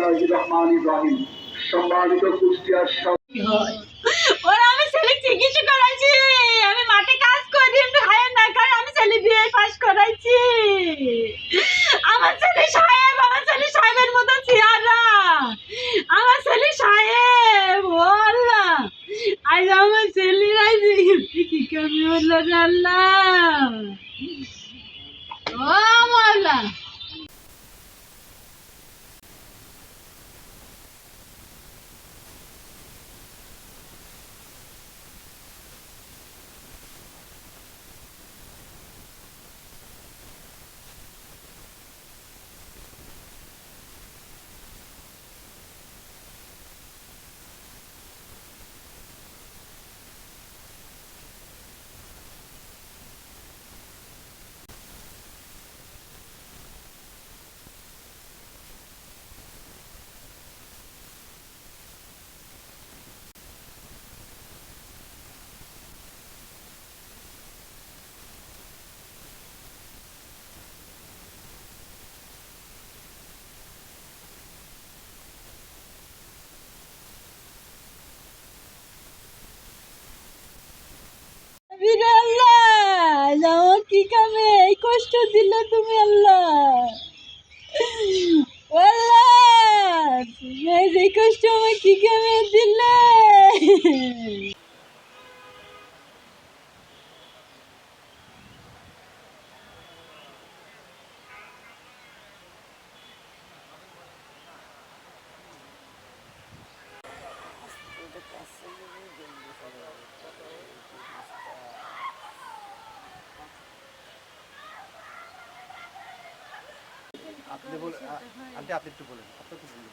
বিসমিল্লাহির রহমানির রহিম। সম্মানিত কুষ্টিয়ার ওরা আমি ছেলে চিকিৎসা করাইছি, আমি মাঠে কাজ করি, আমি হায়ার না কারণ আমি ছেলে বিয়ে পাস করাইছি। আমার ছেলে সাহেবের মতো চেহারা, আমার ছেলে সাহেব। ও আল্লাহ, আজ আমার ছেলেরা কি কমি হলো রে আল্লাহ। ও আল্লাহ, আল্লাহ কি কামে এই কষ্ট দিলে তুমি আল্লাহ। আল্লাহ, তুমি এই কষ্ট আমার কি কামে দিলে। আপনি বলে আন্টি, আপনি একটু বলেন, আপনি একটু বলুন।